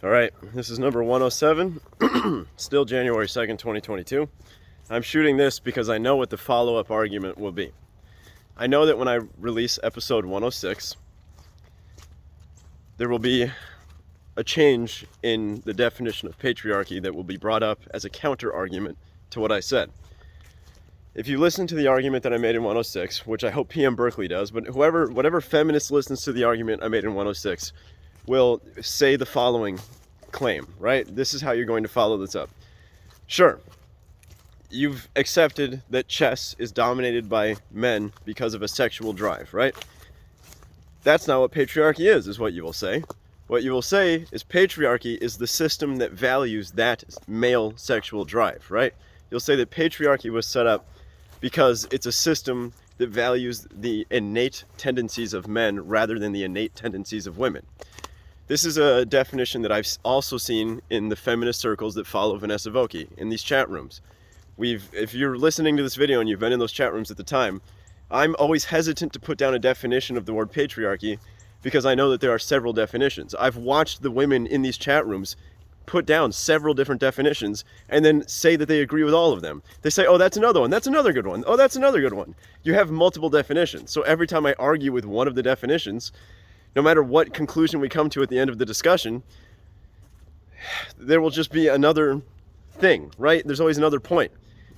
All right, this is number 107, still January 2nd, 2022. I'm shooting this because I know what the follow-up argument will be. I know that when I release episode 106, there will be a change in the definition of patriarchy that will be brought up as a counter-argument to what I said. If you listen to the argument that I made in 106, which I hope PM Berkeley does, but whatever feminist listens to the argument I made in 106 will say the following claim, right? This is how you're going to follow this up. Sure, you've accepted that chess is dominated by men because of a sexual drive, right? That's not what patriarchy is what you will say. What you will say is patriarchy is the system that values that male sexual drive, right? You'll say that patriarchy was set up because it's a system that values the innate tendencies of men rather than the innate tendencies of women. This is a definition that I've also seen in the feminist circles that follow Vanessa Voki in these chat rooms. If you're listening to this video and you've been in those chat rooms at the time, I'm always hesitant to put down a definition of the word patriarchy because I know that there are several definitions. I've watched the women in these chat rooms put down several different definitions and then say that they agree with all of them. They say, oh, that's another one. That's another good one. Oh, that's another good one. You have multiple definitions. So every time I argue with one of the definitions, no matter what conclusion we come to at the end of the discussion, there will just be another thing, right? There's always another point.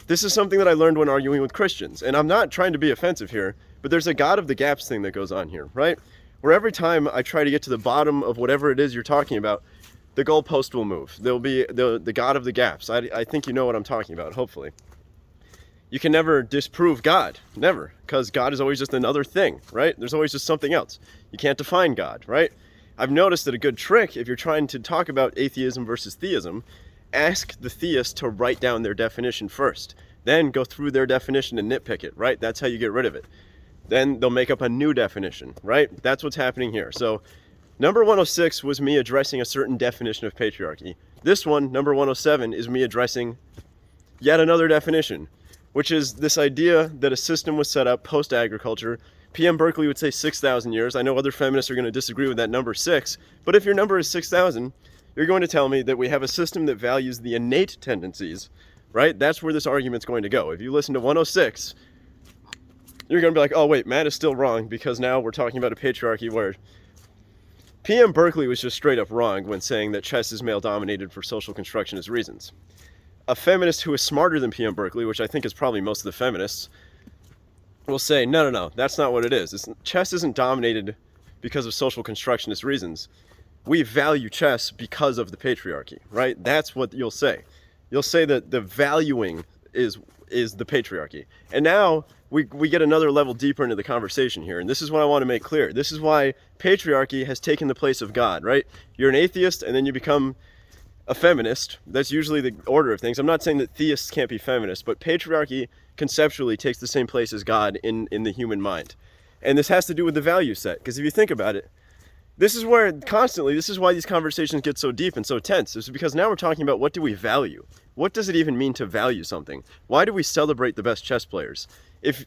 This is something that I learned when arguing with Christians. And I'm not trying to be offensive here, but there's a God of the gaps thing that goes on here, right? Where every time I try to get to the bottom of whatever it is you're talking about, the goalpost will move. There'll be the God of the gaps. I think you know what I'm talking about, hopefully. You can never disprove God, never, because God is always just another thing, right? There's always just something else. You can't define God, right? I've noticed that a good trick, if you're trying to talk about atheism versus theism, ask the theist to write down their definition first. Then go through their definition and nitpick it, right? That's how you get rid of it. Then they'll make up a new definition, right? That's what's happening here. So number 106 was me addressing a certain definition of patriarchy. This one, number 107, is me addressing yet another definition, which is this idea that a system was set up post-agriculture. PM Berkeley would say 6,000 years. I know other feminists are going to disagree with that number 6, but if your number is 6,000, you're going to tell me that we have a system that values the innate tendencies, right? That's where this argument's going to go. If you listen to 106, you're going to be like, oh wait, Matt is still wrong because now we're talking about a patriarchy where PM Berkeley was just straight up wrong when saying that chess is male-dominated for social constructionist reasons. A feminist who is smarter than PM Berkeley, which I think is probably most of the feminists, will say, no, that's not what it is. Chess isn't dominated because of social constructionist reasons. We value chess because of the patriarchy, right? That's what you'll say. You'll say that the valuing is the patriarchy. And now we get another level deeper into the conversation here. And this is what I want to make clear. This is why patriarchy has taken the place of God, right? You're an atheist and then you become a feminist. That's usually the order of things. I'm not saying that theists can't be feminists, but patriarchy conceptually takes the same place as God in the human mind. And this has to do with the value set, because if you think about it, this is why these conversations get so deep and so tense, is because now we're talking about what do we value? What does it even mean to value something? Why do we celebrate the best chess players? If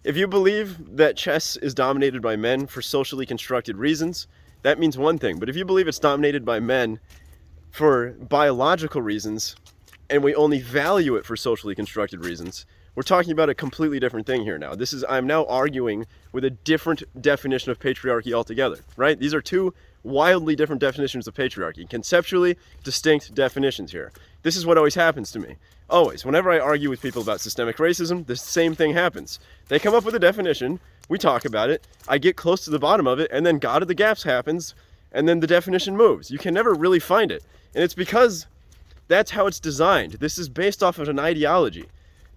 you believe that chess is dominated by men for socially constructed reasons, that means one thing. But if you believe it's dominated by men for biological reasons, and we only value it for socially constructed reasons, we're talking about a completely different thing here now. I'm now arguing with a different definition of patriarchy altogether, right? These are two wildly different definitions of patriarchy, conceptually distinct definitions here. This is what always happens to me. Always. Whenever I argue with people about systemic racism, the same thing happens. They come up with a definition, we talk about it, I get close to the bottom of it, and then God of the gaps happens, and then the definition moves. You can never really find it. And it's because that's how it's designed. This is based off of an ideology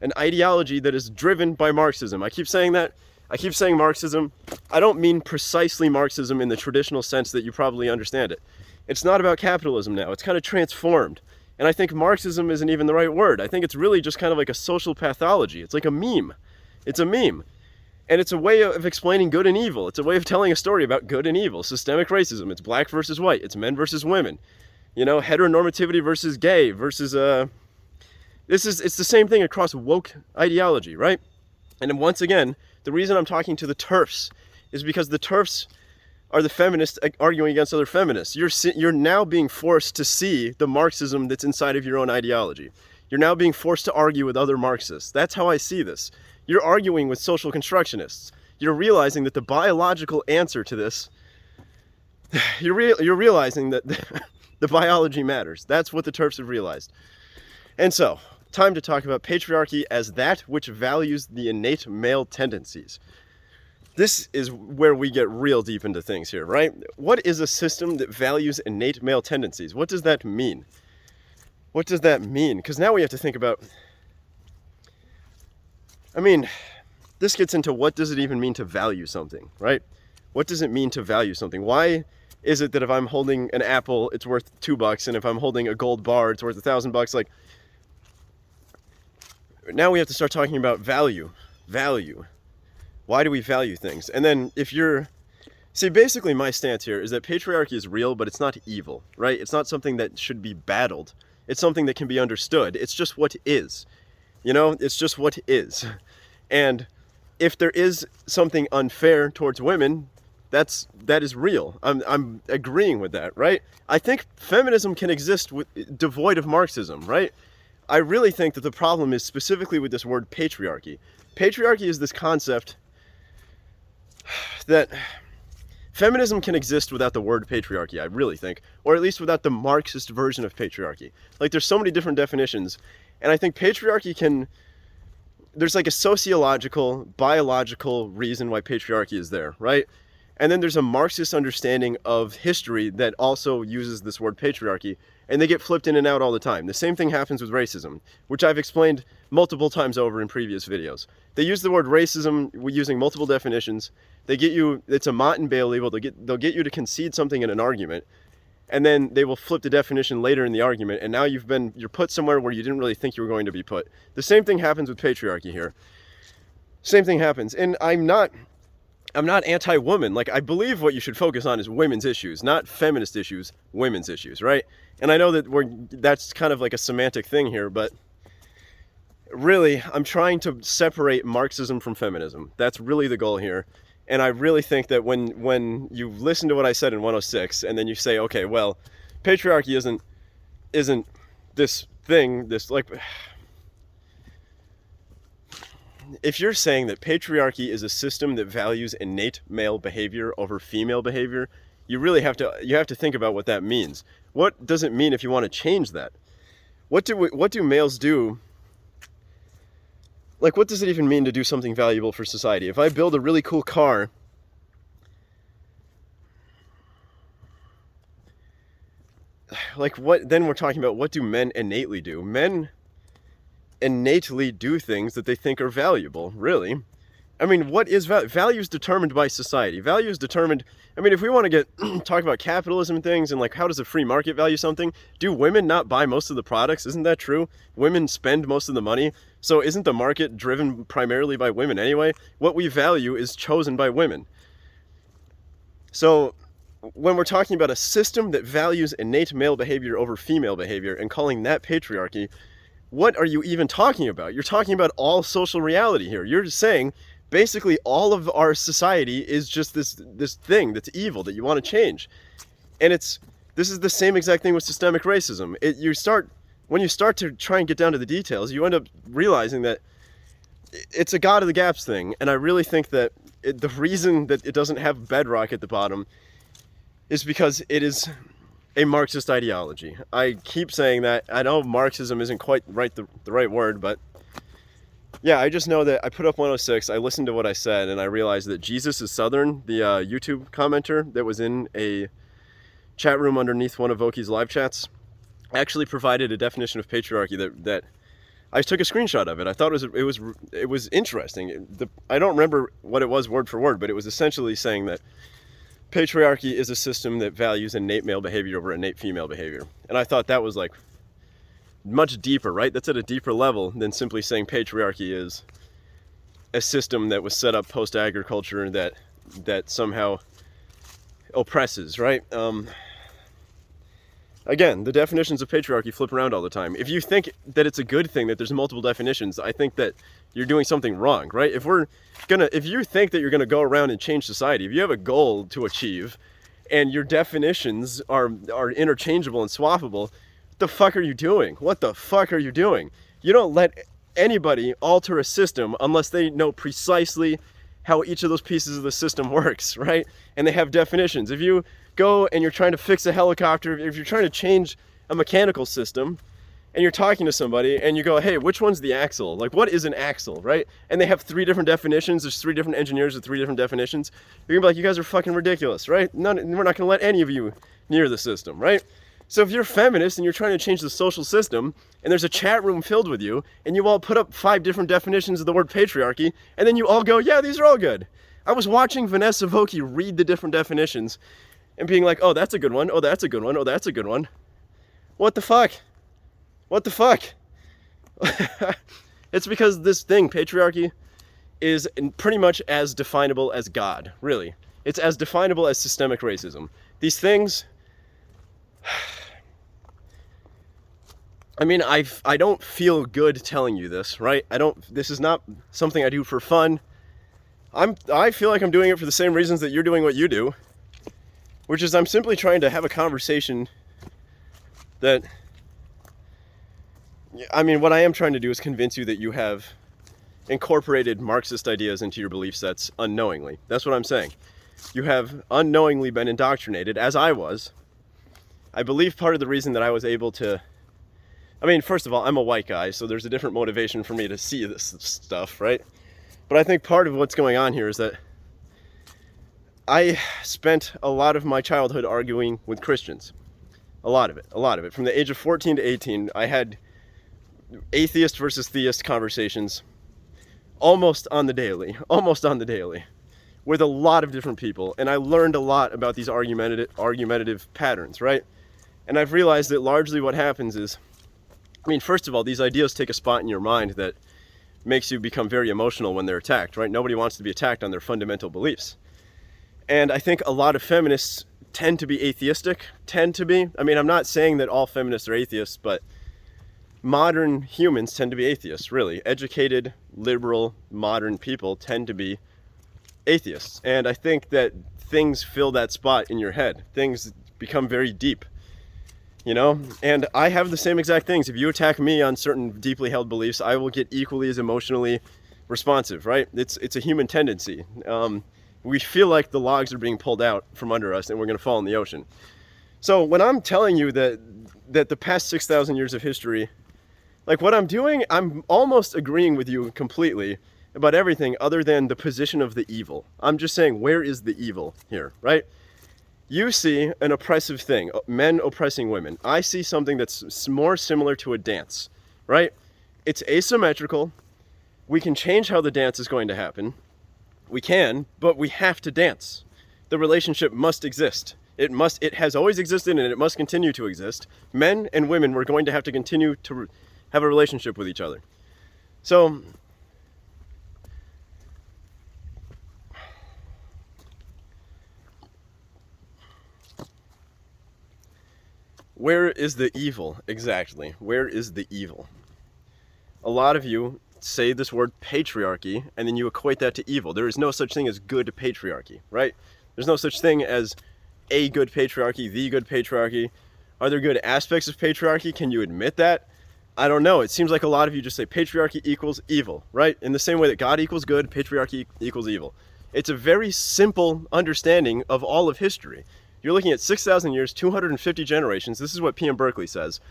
that is driven by Marxism. I keep saying that. I keep saying Marxism. I don't mean precisely Marxism in the traditional sense that you probably understand it. It's not about capitalism now. It's kind of transformed. And I think Marxism isn't even the right word. I think it's really just kind of like a social pathology. It's like a meme. It's a meme. And it's a way of explaining good and evil. It's a way of telling a story about good and evil. Systemic racism. It's black versus white. It's men versus women. You know, heteronormativity versus gay versus it's the same thing across woke ideology, right? And then once again, the reason I'm talking to the TERFs is because the TERFs are the feminists arguing against other feminists. You're now being forced to see the Marxism that's inside of your own ideology. You're now being forced to argue with other Marxists. That's how I see this. You're arguing with social constructionists. You're realizing that the biological answer to this, you're realizing that the biology matters. That's what the TERFs have realized. And so, time to talk about patriarchy as that which values the innate male tendencies. This is where we get real deep into things here, right? What is a system that values innate male tendencies? What does that mean? What does that mean? Because now we have to think about, I mean, this gets into what does it even mean to value something, right? What does it mean to value something? Why is it that if I'm holding an apple, it's worth $2, and if I'm holding a gold bar, it's worth $1,000? Like, now we have to start talking about value. Why do we value things? And then see, basically my stance here is that patriarchy is real, but it's not evil, right? It's not something that should be battled. It's something that can be understood. It's just what is. It's just what is. And if there is something unfair towards women, that is real. I'm agreeing with that, right? I think feminism can exist devoid of Marxism, right? I really think that the problem is specifically with this word patriarchy. Patriarchy is this concept that feminism can exist without the word patriarchy, I really think, or at least without the Marxist version of patriarchy. Like, there's so many different definitions, and I think patriarchy there's like a sociological, biological reason why patriarchy is there, right? And then there's a Marxist understanding of history that also uses this word patriarchy, and they get flipped in and out all the time. The same thing happens with racism, which I've explained multiple times over in previous videos. They use the word racism using multiple definitions. They get you, it's a Mott and Bailey, they'll get you to concede something in an argument, and then they will flip the definition later in the argument, and now you're put somewhere where you didn't really think you were going to be put. The same thing happens with patriarchy here. Same thing happens. And I'm not anti-woman. Like, I believe what you should focus on is women's issues, not feminist issues, women's issues, right? And I know that that's kind of like a semantic thing here, but really, I'm trying to separate Marxism from feminism. That's really the goal here. And I really think that when you listen to what I said in 106, and then you say, okay, well, patriarchy isn't this thing, if you're saying that patriarchy is a system that values innate male behavior over female behavior, you really have to think about what that means. What does it mean if you want to change that? What do males do? Like, what does it even mean to do something valuable for society? If I build a really cool car, like, then we're talking about what do men innately do? Men innately do things that they think are valuable, really. I mean, what is value? Value is determined by society. Value is determined, I mean, if we want to talk about capitalism and things, and like, how does the free market value something? Do women not buy most of the products? Isn't that true? Women spend most of the money. So isn't the market driven primarily by women anyway? What we value is chosen by women. So when we're talking about a system that values innate male behavior over female behavior and calling that patriarchy, what are you even talking about? You're talking about all social reality here. You're saying basically all of our society is just this thing that's evil that you want to change. And this is the same exact thing with systemic racism. When you start to try and get down to the details, you end up realizing that it's a God of the gaps thing. And I really think that the reason that it doesn't have bedrock at the bottom is because it is a Marxist ideology. I keep saying that. I know Marxism isn't quite the right word, but yeah, I just know that I put up 106, I listened to what I said, and I realized that Jesus is Southern, the YouTube commenter that was in a chat room underneath one of Voki's live chats, actually provided a definition of patriarchy that I took a screenshot of it. I thought it was interesting. I don't remember what it was word for word, but it was essentially saying that patriarchy is a system that values innate male behavior over innate female behavior. And I thought that was like much deeper, right? That's at a deeper level than simply saying patriarchy is a system that was set up post-agriculture that somehow oppresses, right? Again, the definitions of patriarchy flip around all the time. If you think that it's a good thing that there's multiple definitions, I think that you're doing something wrong, right? If you think that you're gonna go around and change society, if you have a goal to achieve, and your definitions are interchangeable and swappable, what the fuck are you doing? What the fuck are you doing? You don't let anybody alter a system unless they know precisely how each of those pieces of the system works, right? And they have definitions. If you go and you're trying to fix a helicopter, if you're trying to change a mechanical system, and you're talking to somebody and you go, hey, which one's the axle? Like, what is an axle, right? And they have 3 different definitions. There's 3 different engineers with 3 different definitions. You're gonna be like, you guys are fucking ridiculous, right? We're not gonna let any of you near the system, right? So if you're a feminist and you're trying to change the social system, and there's a chat room filled with you, and you all put up 5 different definitions of the word patriarchy, and then you all go, yeah, these are all good. I was watching Vanessa Voki read the different definitions and being like, oh, that's a good one. Oh, that's a good one. Oh, that's a good one. What the fuck? What the fuck? It's because this thing, patriarchy, is pretty much as definable as God, really. It's as definable as systemic racism. These things, I mean, I don't feel good telling you this, right? This is not something I do for fun. I feel like I'm doing it for the same reasons that you're doing what you do, which is I'm simply trying to have a conversation that, I mean, what I am trying to do is convince you that you have incorporated Marxist ideas into your belief sets unknowingly. That's what I'm saying. You have unknowingly been indoctrinated, as I was. I believe part of the reason that I was able to, I mean, first of all, I'm a white guy, so there's a different motivation for me to see this stuff, right? But I think part of what's going on here is that I spent a lot of my childhood arguing with Christians. A lot of it. From the age of 14 to 18, I had atheist versus theist conversations almost on the daily, with a lot of different people. And I learned a lot about these argumentative patterns, right? And I've realized that largely what happens is, I mean, first of all, these ideas take a spot in your mind that makes you become very emotional when they're attacked, right? Nobody wants to be attacked on their fundamental beliefs. And I think a lot of feminists tend to be atheistic, I mean, I'm not saying that all feminists are atheists, but modern humans tend to be atheists, really. Educated, liberal, modern people tend to be atheists. And I think that things fill that spot in your head. Things become very deep, you know? And I have the same exact things. If you attack me on certain deeply held beliefs, I will get equally as emotionally responsive, right? It's a human tendency. We feel like the logs are being pulled out from under us and we're gonna fall in the ocean. So when I'm telling you that the past 6,000 years of history, like what I'm doing, I'm almost agreeing with you completely about everything other than the position of the evil. I'm just saying, where is the evil here, right? You see an oppressive thing, men oppressing women. I see something that's more similar to a dance, right? It's asymmetrical. We can change how the dance is going to happen. We can, but we have to dance. The relationship must exist. It has always existed and it must continue to exist. Men and women were going to have to continue to have a relationship with each other. So, where is the evil exactly? Where is the evil? A lot of you say this word patriarchy and then you equate that to evil. There is no such thing as good patriarchy, right? There's no such thing as a good patriarchy, the good patriarchy. Are there good aspects of patriarchy? Can you admit that? I don't know. It seems like a lot of you just say patriarchy equals evil, right? In the same way that God equals good, patriarchy equals evil. It's a very simple understanding of all of history. You're looking at 6,000 years, 250 generations. This is what P.M. Berkeley says.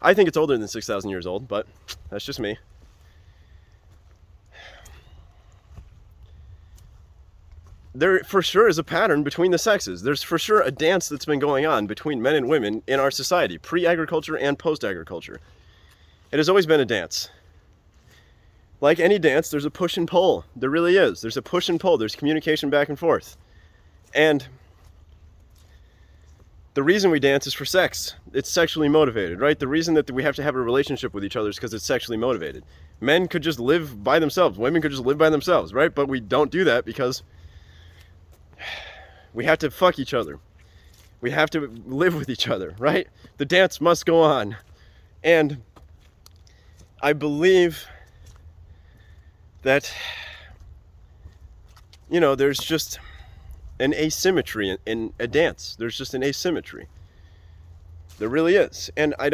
I think it's older than 6,000 years old, but that's just me. There for sure is a pattern between the sexes. There's for sure a dance that's been going on between men and women in our society, pre-agriculture and post-agriculture. It has always been a dance. Like any dance, there's a push and pull. There really is. There's a push and pull. There's communication back and forth. And the reason we dance is for sex. It's sexually motivated, right? The reason that we have to have a relationship with each other is because it's sexually motivated. Men could just live by themselves. Women could just live by themselves, right? But we don't do that because we have to fuck each other. We have to live with each other, right? The dance must go on. And I believe that, there's just an asymmetry in a dance. There's just an asymmetry. There really is. And I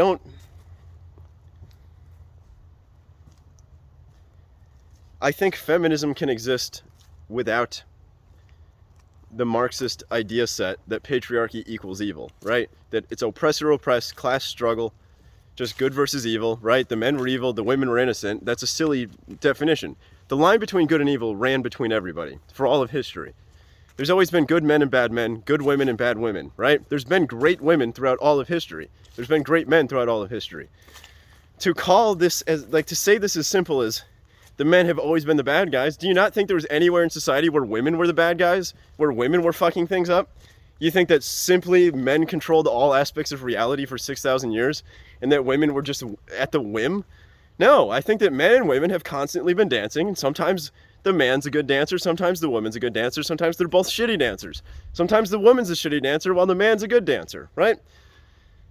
think feminism can exist without the Marxist idea set that patriarchy equals evil, right? That it's oppressor oppressed, class struggle, just good versus evil, right? The men were evil, the women were innocent. That's a silly definition. The line between good and evil ran between everybody for all of history. There's always been good men and bad men, good women and bad women, right? There's been great women throughout all of history. There's been great men throughout all of history. To call this as, to say this as simple as the men have always been the bad guys, do you not think there was anywhere in society where women were the bad guys? Where women were fucking things up? You think that simply men controlled all aspects of reality for 6,000 years and that women were just at the whim? No, I think that men and women have constantly been dancing, and sometimes the man's a good dancer, sometimes the woman's a good dancer, sometimes they're both shitty dancers. Sometimes the woman's a shitty dancer while the man's a good dancer, right?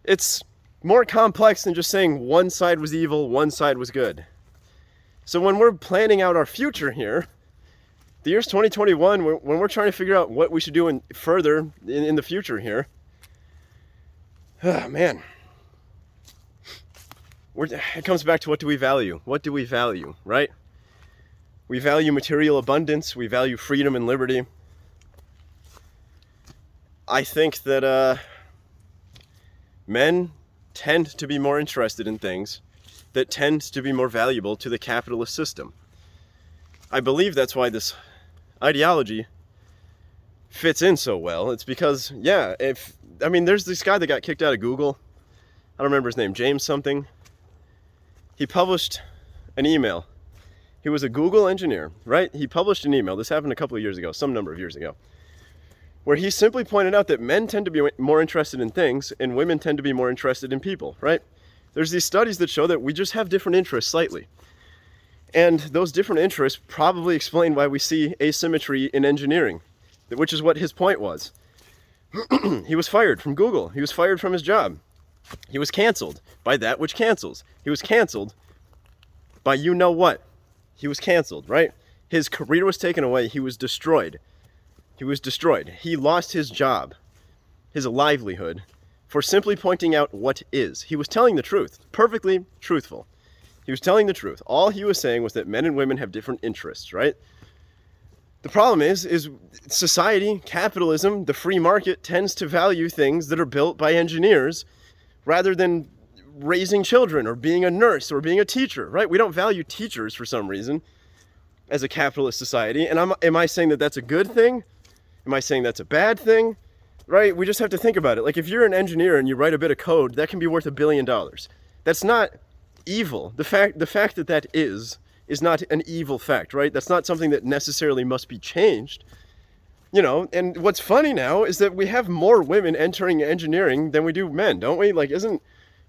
It's more complex than just saying one side was evil, one side was good. So when we're planning out our future here, the year's 2021, when we're trying to figure out what we should do further in the future here, man, it comes back to what do we value? What do we value, right? We value material abundance. We value freedom and liberty. I think that men tend to be more interested in things that tend to be more valuable to the capitalist system. I believe that's why this ideology fits in so well. It's because, there's this guy that got kicked out of Google. I don't remember his name, James something. He published an email. He was a Google engineer, right? He published an email. This happened a couple of years ago, some number of years ago, where he simply pointed out that men tend to be more interested in things and women tend to be more interested in people, right? There's these studies that show that we just have different interests slightly. And those different interests probably explain why we see asymmetry in engineering, which is what his point was. He was fired from Google. He was fired from his job. He was canceled by that which cancels. He was canceled by you know what. He was canceled, right? His career was taken away. He was destroyed. He was destroyed. He lost his job, his livelihood, for simply pointing out what is. He was telling the truth, perfectly truthful. He was telling the truth. All he was saying was that men and women have different interests, right? The problem is society, capitalism, the free market tends to value things that are built by engineers rather than raising children or being a nurse or being a teacher, right? We don't value teachers for some reason as a capitalist society. And am I saying that that's a good thing? Am I saying that's a bad thing? Right? We just have to think about it. Like if you're an engineer and you write a bit of code, that can be worth $1 billion. That's not evil. The fact that is not an evil fact, right? That's not something that necessarily must be changed. And what's funny now is that we have more women entering engineering than we do men, don't we? Like, isn't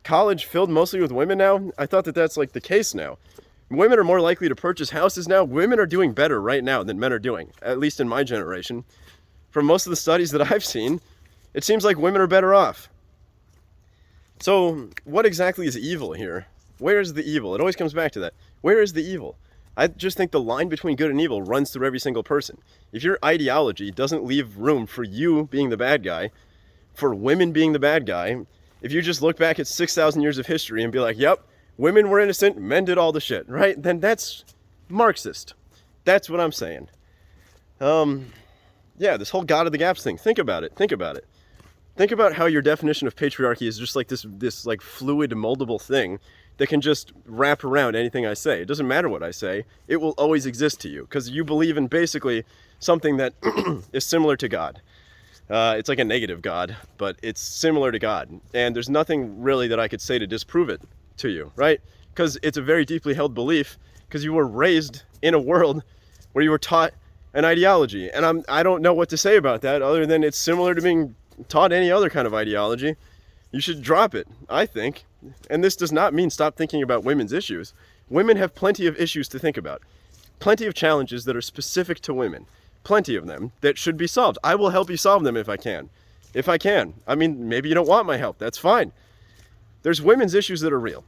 college filled mostly with women now? I thought that that's like the case now. Women are more likely to purchase houses now. Women are doing better right now than men are doing, at least in my generation. From most of the studies that I've seen, it seems like women are better off. So what exactly is evil here? Where is the evil? It always comes back to that. Where is the evil? I just think the line between good and evil runs through every single person. If your ideology doesn't leave room for you being the bad guy, for women being the bad guy, if you just look back at 6,000 years of history and be like, yep, women were innocent, men did all the shit, right? Then that's Marxist. That's what I'm saying. This whole God of the Gaps thing. Think about it. Think about how your definition of patriarchy is just like this like fluid, moldable thing that can just wrap around anything I say. It doesn't matter what I say. It will always exist to you because you believe in basically something that is similar to God. It's like a negative God, but it's similar to God. And there's nothing really that I could say to disprove it to you, right? Because it's a very deeply held belief because you were raised in a world where you were taught an ideology. And I don't know what to say about that other than it's similar to being taught any other kind of ideology. You should drop it, I think. And this does not mean stop thinking about women's issues. Women have plenty of issues to think about. Plenty of challenges that are specific to women. Plenty of them that should be solved. I will help you solve them if I can. if I can. I mean, maybe you don't want my help. That's fine. There's women's issues that are real.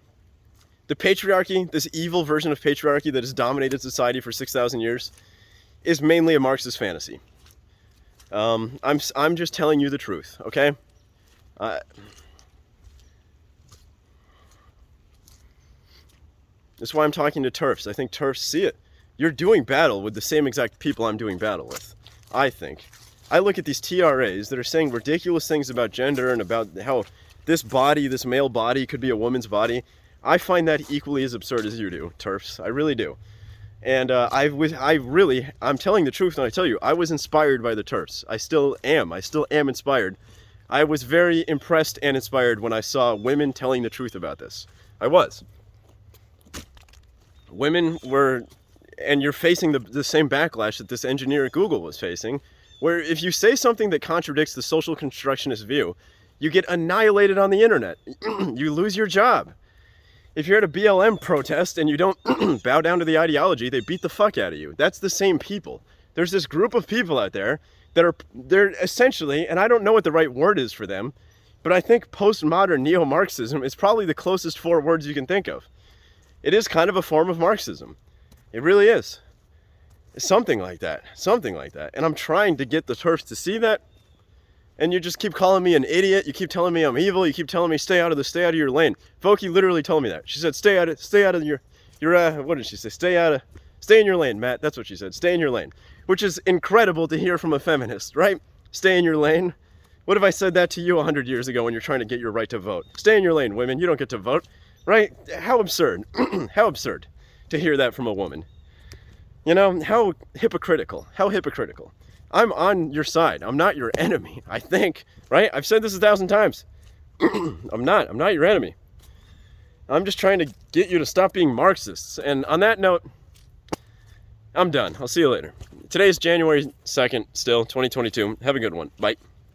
The patriarchy, this evil version of patriarchy that has dominated society for 6,000 years, is mainly a Marxist fantasy. I'm just telling you the truth, okay? That's why I'm talking to TERFs. I think TERFs see it. You're doing battle with the same exact people I'm doing battle with, I think. I look at these TRAs that are saying ridiculous things about gender and about how this body, this male body, could be a woman's body. I find that equally as absurd as you do, TERFs. I really do. And I'm telling the truth when I tell you, I was inspired by the TERFs. I still am inspired. I was very impressed and inspired when I saw women telling the truth about this. I was. Women were, and you're facing the same backlash that this engineer at Google was facing, where if you say something that contradicts the social constructionist view, you get annihilated on the internet. You lose your job. If you're at a BLM protest and you don't bow down to the ideology, they beat the fuck out of you. That's the same people. There's this group of people out there that they're essentially, and I don't know what the right word is for them, but I think postmodern neo-Marxism is probably the closest 4 words you can think of. It is kind of a form of Marxism. It really is. Something like that. Something like that. And I'm trying to get the TERFs to see that. And you just keep calling me an idiot. You keep telling me I'm evil. You keep telling me stay out of your lane. Voki literally told me that. She said stay out of your what did she say? Stay in your lane, Matt. That's what she said. Stay in your lane. Which is incredible to hear from a feminist, right? Stay in your lane. What if I said that to you 100 years ago when you're trying to get your right to vote? Stay in your lane, women. You don't get to vote. Right? How absurd. How absurd to hear that from a woman. You know, how hypocritical. How hypocritical. I'm on your side. I'm not your enemy, I think. Right? I've said this 1,000 times. I'm not your enemy. I'm just trying to get you to stop being Marxists. And on that note, I'm done. I'll see you later. Today is January 2nd, still, 2022. Have a good one. Bye.